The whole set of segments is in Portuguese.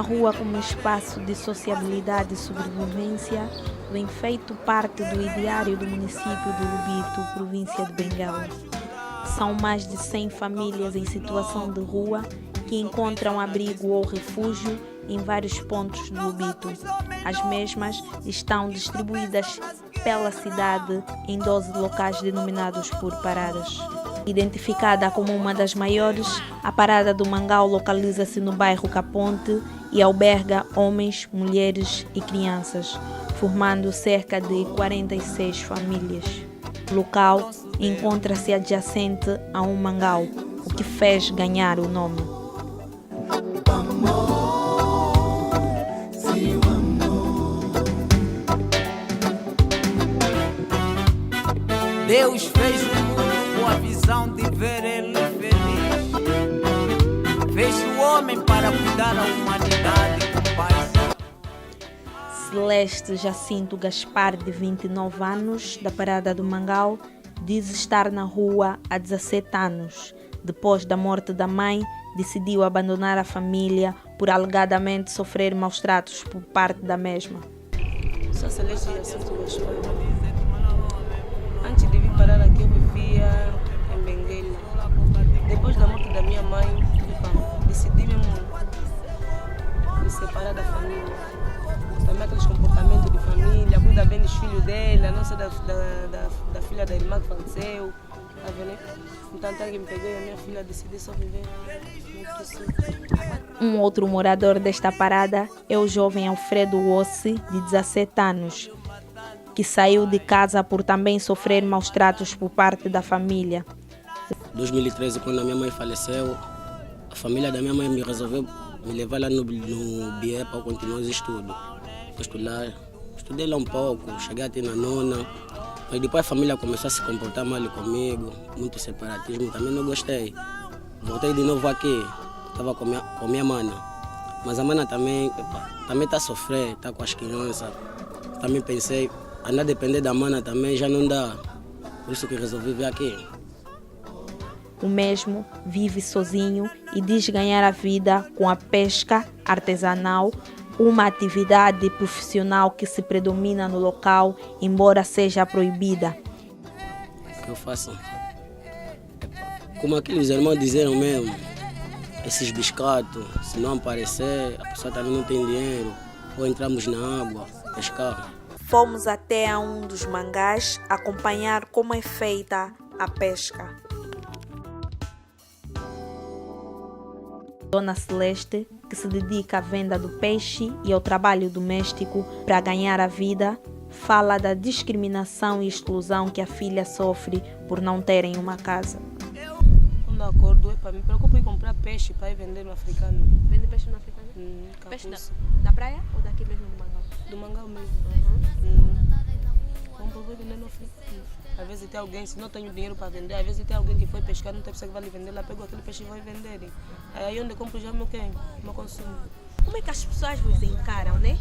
rua como espaço de sociabilidade e sobrevivência vem feito parte do ideário do município de Lubito, província de Bengala. São mais de 100 famílias em situação de rua que encontram abrigo ou refúgio em vários pontos do Lubito. As mesmas estão distribuídas pela cidade em 12 locais denominados por paradas. Identificada como uma das maiores, a Parada do Mangal localiza-se no bairro Caponte e alberga homens, mulheres e crianças, formando cerca de 46 famílias. O local encontra-se adjacente a um mangal, o que fez ganhar o nome. Deus fez o mundo com a visão de ver ele feliz. Fez o homem para cuidar da humanidade com paz. Celeste Jacinto Gaspar, de 29 anos, da Parada do Mangal, diz estar na rua há 17 anos. Depois da morte da mãe, decidiu abandonar a família por alegadamente sofrer maus tratos por parte da mesma. Sou Celeste Jacinto Gaspar. Antes de vir parar aqui, eu vivia em Benguela. Depois da morte da minha mãe, decidi mesmo me separar da família. Também aqueles comportamentos de família, cuida bem dos filhos dela, não só da filha da irmã que faleceu. Tá vendo? Então, até que me peguei a minha filha, decidi só viver. Um outro morador desta parada é o jovem Alfredo Ossi, de 17 anos, que saiu de casa por também sofrer maus tratos por parte da família. Em 2013, quando a minha mãe faleceu, a família da minha mãe me resolveu me levar lá no BIE para continuar os estudos. Estudei lá um pouco, cheguei até na nona, mas depois a família começou a se comportar mal comigo, muito separatismo, também não gostei. Voltei de novo aqui, estava com minha mana, mas a mana também está a sofrer, está com as crianças. Também pensei, andar a depender da mana também já não dá, por isso que resolvi vir aqui. O mesmo vive sozinho e diz ganhar a vida com a pesca artesanal, uma atividade profissional que se predomina no local, embora seja proibida. O que eu faço? Como aqueles irmãos disseram mesmo, esses biscatos, se não aparecer, a pessoa também não tem dinheiro, ou entramos na água, pescar. Fomos até a um dos mangás acompanhar como é feita a pesca. Dona Celeste, que se dedica à venda do peixe e ao trabalho doméstico para ganhar a vida, fala da discriminação e exclusão que a filha sofre por não terem uma casa. Quando acordo, me preocupo em comprar peixe para ir vender no africano. Vende peixe no africano? Peixe da praia ou daqui mesmo do Mangal? Do Mangal mesmo. Compro para vender no africano. Às vezes tem alguém, se não tenho dinheiro para vender, às vezes tem alguém que foi pescar, não tem pessoa que vai lhe vender, lá pegou aquele peixe e vai vender. Aí onde eu compro já meu consumo. Como é que as pessoas vos encaram, né?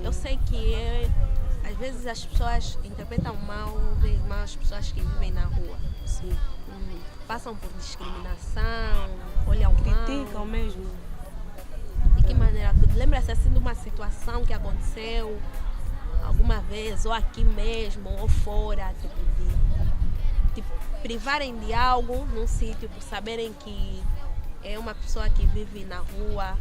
Eu sei que às vezes as pessoas interpretam mal, veem mal as pessoas que vivem na rua. Sim. Passam por discriminação, olham mal. Criticam mesmo. De que maneira? Lembra-se assim de uma situação que aconteceu alguma vez, ou aqui mesmo, ou fora, de privarem de algo num sítio por saberem que é uma pessoa que vive na rua?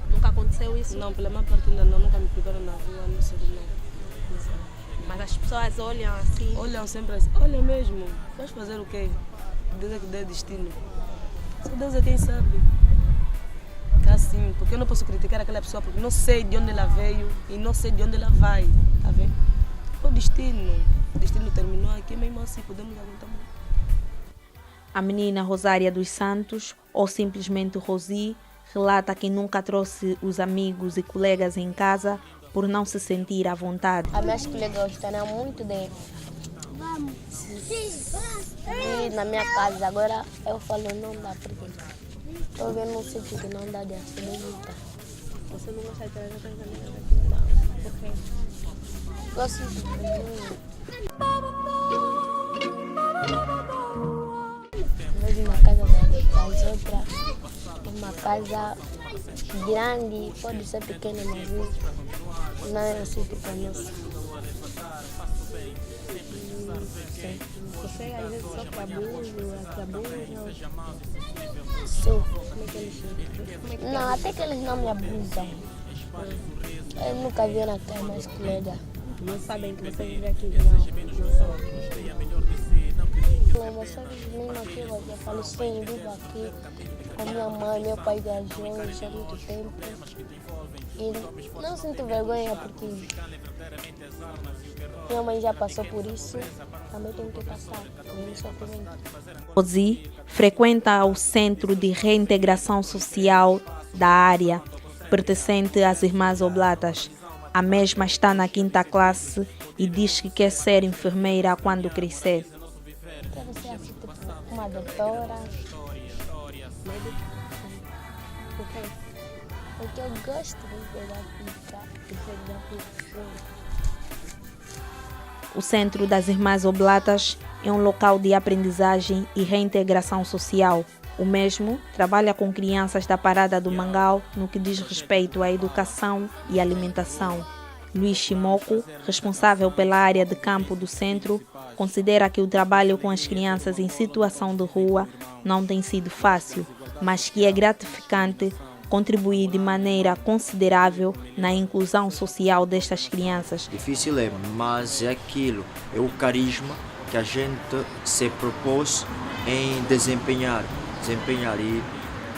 Nunca aconteceu isso? Não, pela minha parte ainda não, nunca me privaram na rua, não sei não. Mas as pessoas olham assim? Olham sempre assim, olha mesmo, vais fazer o quê? Deus é que dá destino. Só Deus é quem sabe. É assim, porque eu não posso criticar aquela pessoa porque não sei de onde ela veio e não sei de onde ela vai, tá vendo? O destino terminou aqui, mesmo assim podemos aguentar muito. A menina Rosária dos Santos, ou simplesmente Rosi, relata que nunca trouxe os amigos e colegas em casa por não se sentir à vontade. As minhas colegas gostaram muito de ir na minha casa. Agora eu falo não dá porque estou vendo um sítio que não dá de acelerar. Você não gosta de trazer outras amigas aqui? Não. Por quê? Gosto de vejo uma casa das outras, uma casa grande, pode ser pequena, mas não é assim tipo a nossa. Você às vezes sofre abuso, Sim. como é que eles ficam? Não, até que eles não me abusam. Eu nunca vi na cara mais colega. Não sabem que você vive aqui, não sabem. Você mesmo aqui, eu falo sim, vivo aqui com minha mãe, meu pai viajou já há muito tempo. E não sinto vergonha porque minha mãe já passou por isso, também tenho que passar por esse sofrimento. Rosi frequenta o Centro de Reintegração Social da área, pertencente às Irmãs Oblatas. A mesma está na 5ª classe e diz que quer ser enfermeira quando crescer. Quero ser assim, tipo, uma doutora. Por quê? Porque eu gosto de pegar O Centro das Irmãs Oblatas é um local de aprendizagem e reintegração social. O mesmo trabalha com crianças da Parada do Mangal no que diz respeito à educação e alimentação. Luís Chimoco, responsável pela área de campo do centro, considera que o trabalho com as crianças em situação de rua não tem sido fácil, mas que é gratificante contribuir de maneira considerável na inclusão social destas crianças. Difícil é, mas é aquilo, é o carisma que a gente se propôs em desempenhar. E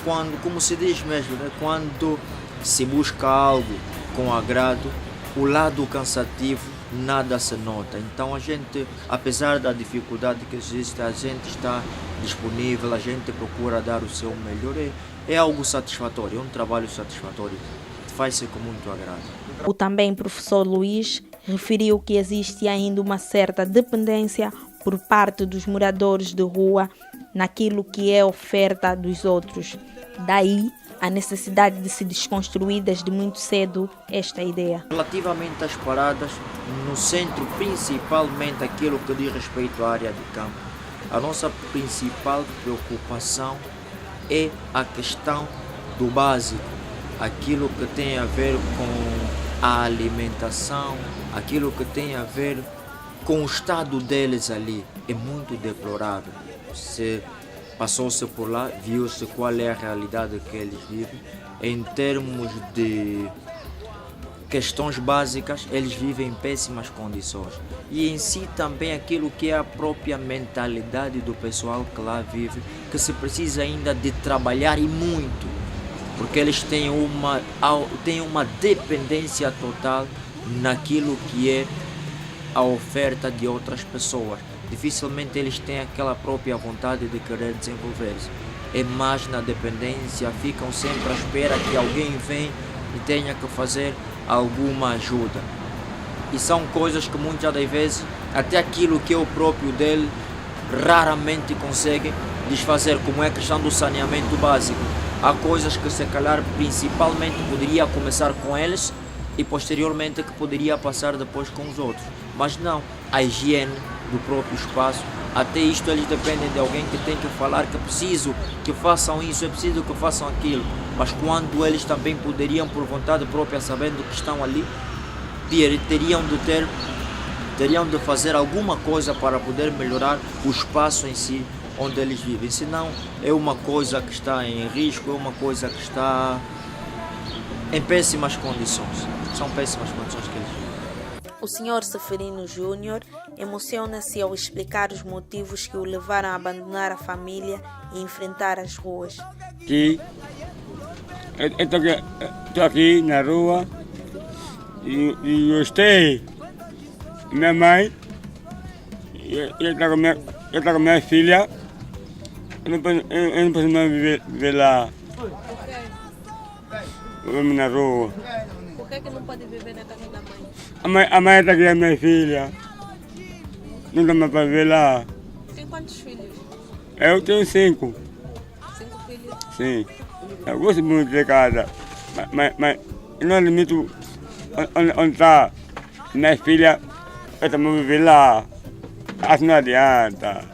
quando, como se diz mesmo, né? Quando se busca algo com agrado, o lado cansativo nada se nota. Então a gente, apesar da dificuldade que existe, a gente está disponível, a gente procura dar o seu melhor. É algo satisfatório, é um trabalho satisfatório, faz-se com muito agrado. O também professor Luís referiu que existe ainda uma certa dependência por parte dos moradores de rua naquilo que é oferta dos outros. Daí a necessidade de se desconstruir desde muito cedo esta ideia. Relativamente às paradas, no centro, principalmente aquilo que diz respeito à área de campo, a nossa principal preocupação é a questão do básico, aquilo que tem a ver com a alimentação, aquilo que tem a ver com o estado deles ali, é muito deplorável. Se passou-se por lá, viu-se qual é a realidade que eles vivem. Em termos de questões básicas, eles vivem em péssimas condições. E em si também aquilo que é a própria mentalidade do pessoal que lá vive, que se precisa ainda de trabalhar e muito, porque eles têm uma dependência total naquilo que é a oferta de outras pessoas. Dificilmente eles têm aquela própria vontade de querer desenvolver-se. É mais na dependência, ficam sempre à espera que alguém venha e tenha que fazer alguma ajuda. E são coisas que muitas das vezes, até aquilo que é o próprio dele, raramente conseguem desfazer, como é a questão do saneamento básico. Há coisas que se calhar principalmente poderia começar com eles e posteriormente que poderia passar depois com os outros. Mas não, a higiene do próprio espaço, até isto eles dependem de alguém que tem que falar que é preciso que façam isso, é preciso que façam aquilo. Mas quando eles também poderiam, por vontade própria, sabendo que estão ali, teriam de fazer alguma coisa para poder melhorar o espaço em si onde eles vivem. Senão é uma coisa que está em risco, é uma coisa que está em péssimas condições. São péssimas condições que eles vivem. O Sr. Seferino Júnior emociona-se ao explicar os motivos que o levaram a abandonar a família e enfrentar as ruas. Eu estou aqui na rua e gostei. Minha mãe, eu estou com minha filha, eu não posso mais viver lá. Vamos na rua. Por que não pode viver na casa da mãe? A mãe está aqui, a minha filha. Não dá mais para viver lá. Tem quantos filhos? Eu tenho 5. 5 filhos? Sim. Eu gosto muito de casa. Mas eu não limito onde está minha filha. Eu também vou viver lá. Assim não adianta.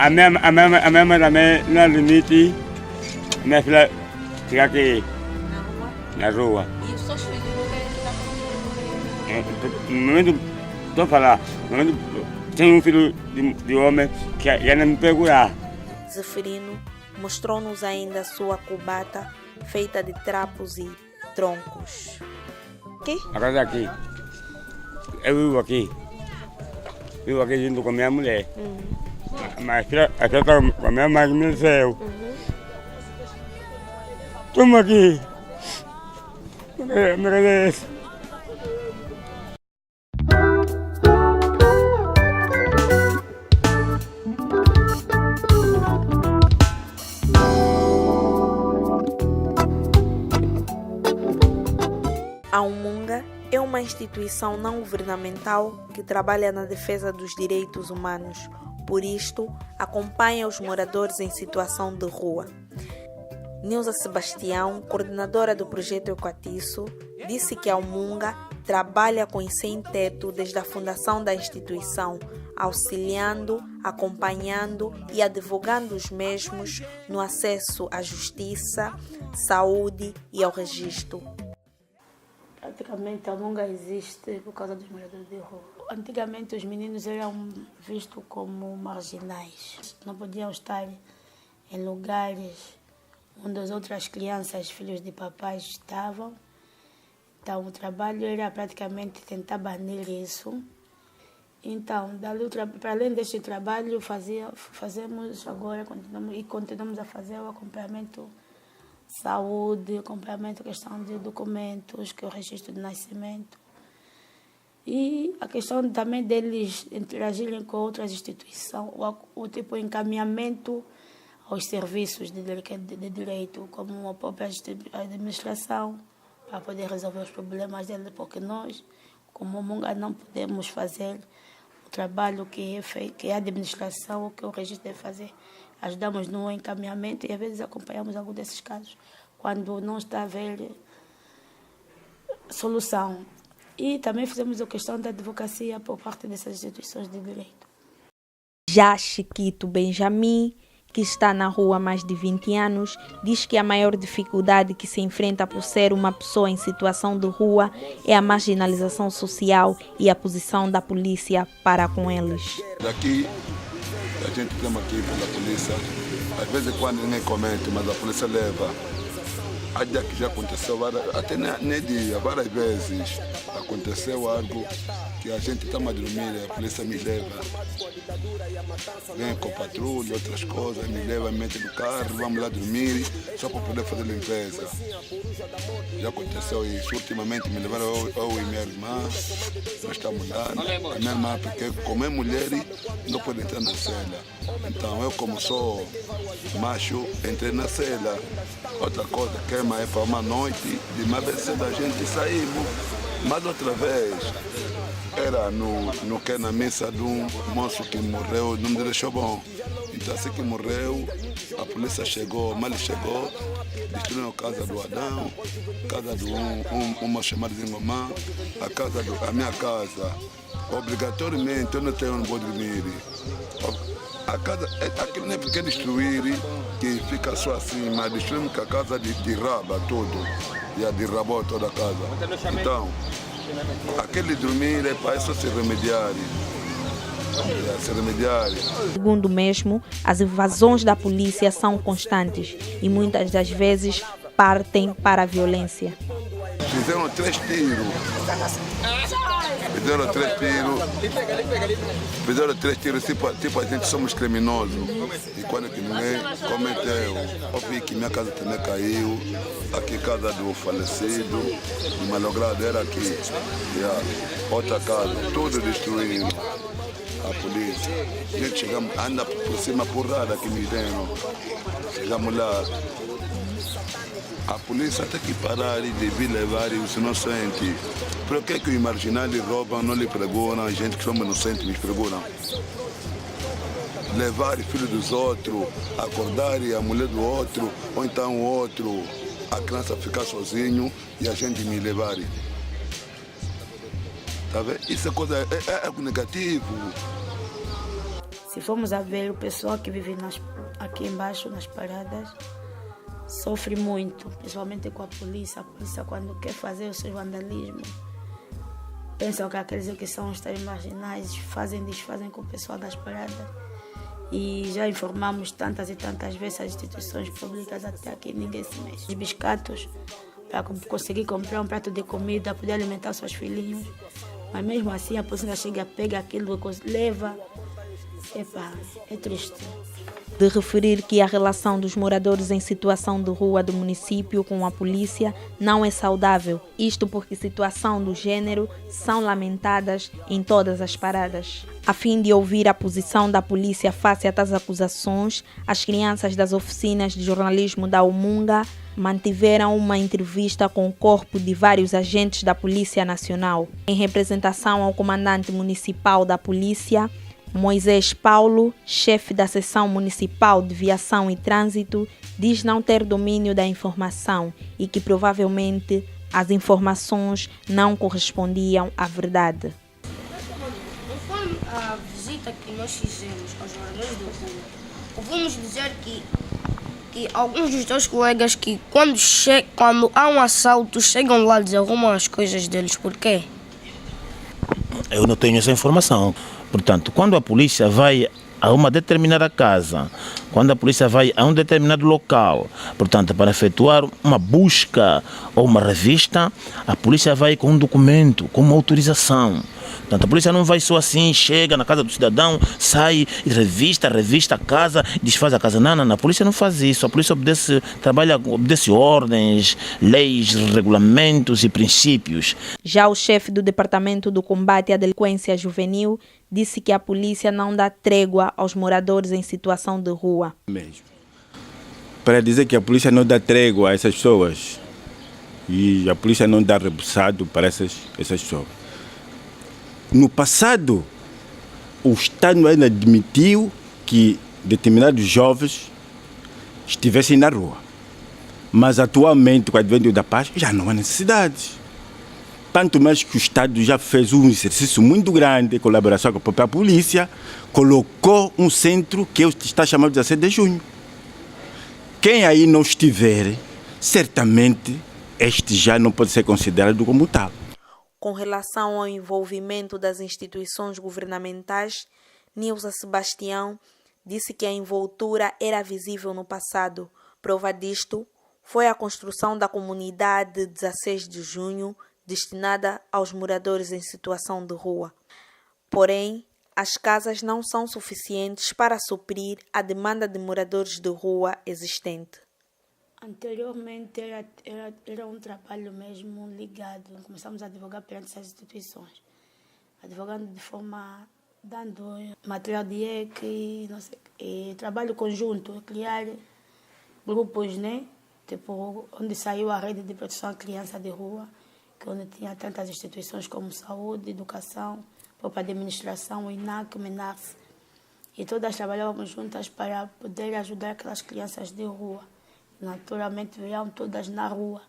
A minha mãe também não limite. Minha filha fica aqui Na rua? na rua. E os seus filhos não querem ficar comigo? No momento, estou a falar, no momento, tenho um filho de homem que ainda me procurar. Zeferino mostrou-nos ainda a sua cubata feita de trapos e troncos. Aqui? A casa aqui. Eu vivo aqui. Vivo aqui junto com a minha mulher. Mas a filha está com a minha mãe que me nasceu. Estamos aqui. Me agradeço. A Umunga é uma instituição não governamental que trabalha na defesa dos direitos humanos. Por isto, acompanha os moradores em situação de rua. Nilza Sebastião, coordenadora do projeto Eucatiço, disse que a Umunga trabalha com os sem-teto desde a fundação da instituição, auxiliando, acompanhando e advogando os mesmos no acesso à justiça, saúde e ao registro. Praticamente a Umunga existe por causa dos moradores de rua. Antigamente os meninos eram vistos como marginais. Não podiam estar em lugares onde as outras crianças, filhos de papais, estavam. Então o trabalho era praticamente tentar banir isso. Então, para além deste trabalho, fazemos agora continuamos a fazer o acompanhamento saúde, acompanhamento, questão de documentos, que é o registro de nascimento. E a questão também deles interagirem com outras instituições, o tipo de encaminhamento aos serviços de direito, como a própria administração, para poder resolver os problemas deles, porque nós, como Umunga, não podemos fazer o trabalho que é a administração, o que o registro deve fazer. Ajudamos no encaminhamento e às vezes acompanhamos algum desses casos, quando não está a haver solução. E também fizemos a questão da advocacia por parte dessas instituições de direito. Já Chiquito Benjamin, que está na rua há mais de 20 anos, diz que a maior dificuldade que se enfrenta por ser uma pessoa em situação de rua é a marginalização social e a posição da polícia para com eles. Daqui, a gente tem aqui pela polícia, às vezes quando ninguém comenta, mas a polícia leva. A dia que já aconteceu, até nem dia, várias vezes, aconteceu algo que a gente está a dormir, a polícia me leva. Vem com patrulha, outras coisas, me leva, me mete no carro, vamos lá dormir, só para poder fazer limpeza. Já aconteceu isso, ultimamente me levaram eu e minha irmã, nós estamos lá, a minha irmã, porque como é mulher, não pode entrar na cela. Então eu, como sou macho, entrei na cela. Outra coisa, queima é para uma noite, de mais cedo a gente saímos. Mas outra vez, era na missa de um moço que morreu, não me deixou bom. Então assim que morreu, a polícia chegou, mal chegou, destruiu a casa do Adão, casa de um moço chamado Zingomã, a minha casa. Obrigatoriamente, eu não tenho onde vou dormir. A casa, aquilo nem porque destruir, que fica só assim, mas destruímos a casa de raba tudo, e a derrabou toda a casa. Então, aquele dormir é para isso se remediar. Segundo mesmo, as invasões da polícia são constantes e muitas das vezes partem para a violência. Fizeram 3 tiros. Fizeram 3 tiros, tipo a gente somos criminosos. E quando que ninguém cometeu, eu vi que minha casa também caiu, aqui casa do falecido, o malogrado era aqui. Outra casa, tudo destruído. A polícia. A gente chegamos, anda por cima porrada que me deram. Chegamos lá. A polícia tem que parar e devia levar os inocentes. Por que os marginais roubam, não lhe perguntam, a gente que somos inocentes nos perguntam? Levar o filho dos outros, acordar a mulher do outro, ou então o outro, a criança ficar sozinho e a gente me levar. Tá vendo? Isso é coisa, é algo negativo. Se formos a ver, o pessoal que vive aqui embaixo, nas paradas, sofre muito, principalmente com a polícia. A polícia, quando quer fazer o seu vandalismo, pensam que aqueles que são os tais marginais desfazem com o pessoal das paradas. E já informamos tantas e tantas vezes as instituições públicas, até aqui ninguém se mexe. Os biscatos, para conseguir comprar um prato de comida, poder alimentar os seus filhinhos. Mas mesmo assim a polícia chega, pega aquilo, leva. Epa, é triste. De referir que a relação dos moradores em situação de rua do município com a polícia não é saudável. Isto porque situação do gênero são lamentadas em todas as paradas. A fim de ouvir a posição da polícia face a tais acusações, as crianças das oficinas de jornalismo da Umunga mantiveram uma entrevista com o corpo de vários agentes da Polícia Nacional. Em representação ao comandante municipal da polícia, Moisés Paulo, chefe da Seção Municipal de Viação e Trânsito, diz não ter domínio da informação e que provavelmente as informações não correspondiam à verdade. Conforme a visita que nós fizemos aos moradores do Rua, ouvimos dizer que alguns dos teus colegas que quando há um assalto chegam lá e desarrumam as coisas deles. Por quê? Eu não tenho essa informação. Portanto, quando a polícia vai a uma determinada casa, quando a polícia vai a um determinado local, portanto, para efetuar uma busca ou uma revista, a polícia vai com um documento, com uma autorização. Portanto, a polícia não vai só assim, chega na casa do cidadão, sai, revista a casa, desfaz a casa. Não, a polícia não faz isso. A polícia obedece ordens, leis, regulamentos e princípios. Já o chefe do Departamento do Combate à Delinquência Juvenil disse que a polícia não dá trégua aos moradores em situação de rua. Mesmo. Para dizer que a polícia não dá trégua a essas pessoas e a polícia não dá rebuçado para essas pessoas. No passado, o Estado ainda admitiu que determinados jovens estivessem na rua. Mas atualmente, com o advento da paz, já não há necessidade. Tanto mais que o Estado já fez um exercício muito grande, em colaboração com a própria polícia, colocou um centro que está chamado 17 de junho. Quem aí não estiver, certamente este já não pode ser considerado como tal. Com relação ao envolvimento das instituições governamentais, Nilza Sebastião disse que a envoltura era visível no passado. Prova disto foi a construção da comunidade 16 de junho, destinada aos moradores em situação de rua. Porém, as casas não são suficientes para suprir a demanda de moradores de rua existente. Anteriormente era um trabalho mesmo ligado. Começamos a advogar perante essas instituições. Advogando de forma, dando material de EC, não sei, e trabalho conjunto, criar grupos, né? Tipo, onde saiu a rede de proteção à criança de rua, que onde tinha tantas instituições como saúde, educação, própria administração, o INAC, o MENARS. E todas trabalhávamos juntas para poder ajudar aquelas crianças de rua. Naturalmente, vieram todas na rua.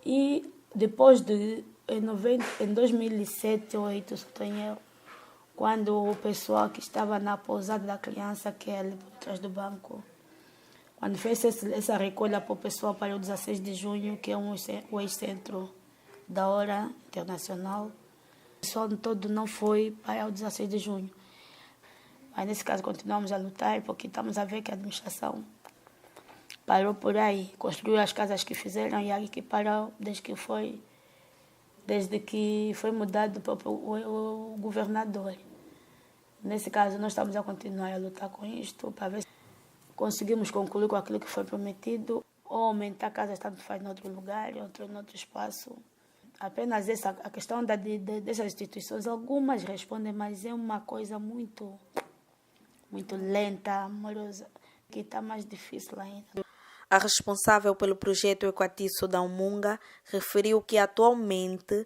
E depois em 2007 ou 2008, quando o pessoal que estava na pousada da criança, que é ali por trás do banco, quando fez essa recolha para o pessoal para o 16 de junho, que é o ex-centro da Hora Internacional, o pessoal todo não foi para o 16 de junho. Mas nesse caso continuamos a lutar, porque estamos a ver que a administração parou por aí, construiu as casas que fizeram e aí que parou desde que foi mudado o governador. Nesse caso, nós estamos a continuar a lutar com isto para ver se conseguimos concluir com aquilo que foi prometido ou aumentar casas, tanto faz em outro lugar, em outro espaço. Apenas a questão dessas instituições, algumas respondem, mas é uma coisa muito lenta, amorosa, que está mais difícil ainda. A responsável pelo projeto Equatiço da Umunga referiu que atualmente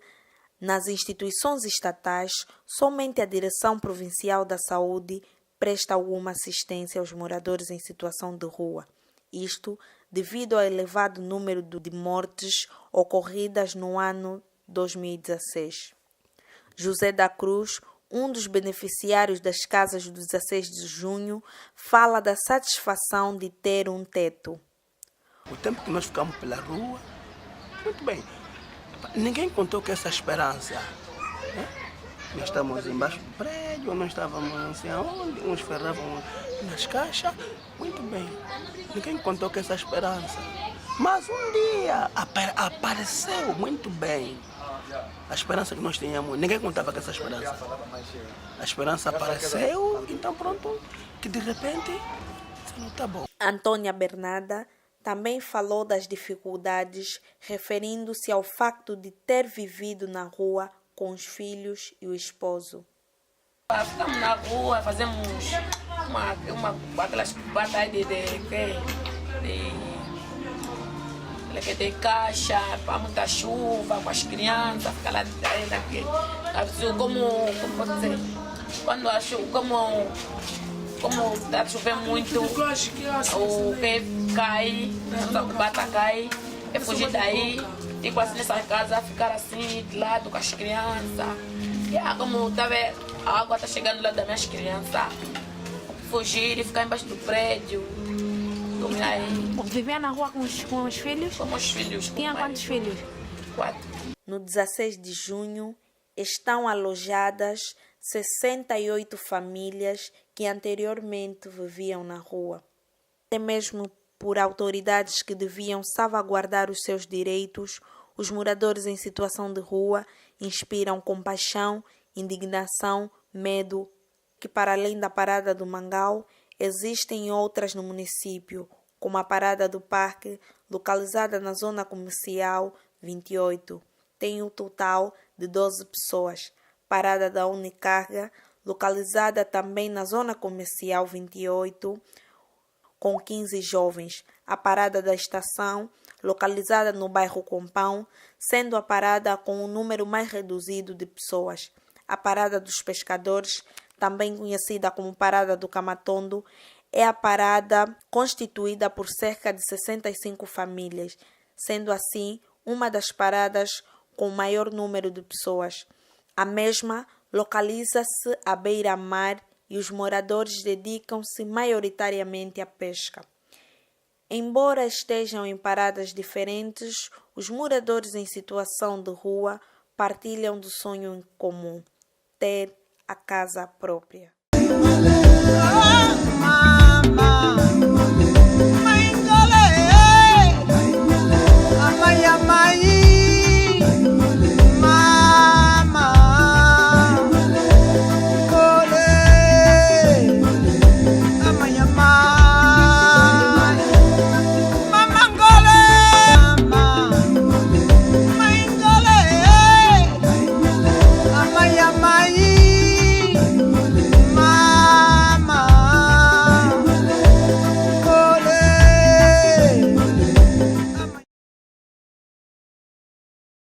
nas instituições estatais somente a Direção Provincial da Saúde presta alguma assistência aos moradores em situação de rua. Isto devido ao elevado número de mortes ocorridas no ano 2016. José da Cruz, um dos beneficiários das casas do 16 de junho, fala da satisfação de ter um teto. O tempo que nós ficamos pela rua, muito bem. Ninguém contou com essa esperança. Né? Nós estávamos embaixo do prédio, nós estávamos assim aonde, uns ferravam nas caixas. Muito bem. Ninguém contou com essa esperança. Mas um dia apareceu muito bem. A esperança que nós tínhamos, ninguém contava com essa esperança. A esperança apareceu, então pronto, que de repente, isso não está bom. Antônia Bernarda também falou das dificuldades, referindo-se ao facto de ter vivido na rua com os filhos e o esposo. Ficamos na rua, fazemos aquelas batalhas de caixa, para muita chuva, com as crianças, ficar lá dentro. Como pode dizer, quando a chuva, como está chovendo muito, o que cai, a bata cai, é fugir daí, e quase nessa casa ficar assim, de lado com as crianças. E como tá vendo, a água está chegando lá das minhas crianças, fugir e ficar embaixo do prédio. Vivia na rua com os filhos? Com os filhos. Tinha quantos filhos? 4. No 16 de junho estão alojadas 68 famílias que anteriormente viviam na rua. Até mesmo por autoridades que deviam salvaguardar os seus direitos, os moradores em situação de rua inspiram compaixão, indignação, medo, que para além da parada do Mangal, existem outras no município, como a parada do Parque, localizada na zona comercial 28. Tem um total de 12 pessoas. Parada da Unicarga, localizada também na zona comercial 28, com 15 jovens. A parada da estação, localizada no bairro Compão, sendo a parada com um número mais reduzido de pessoas. A parada dos pescadores, também conhecida como Parada do Camatondo, é a parada constituída por cerca de 65 famílias, sendo assim uma das paradas com maior número de pessoas. A mesma localiza-se à beira-mar e os moradores dedicam-se maioritariamente à pesca. Embora estejam em paradas diferentes, os moradores em situação de rua partilham do sonho em comum, ter a casa própria.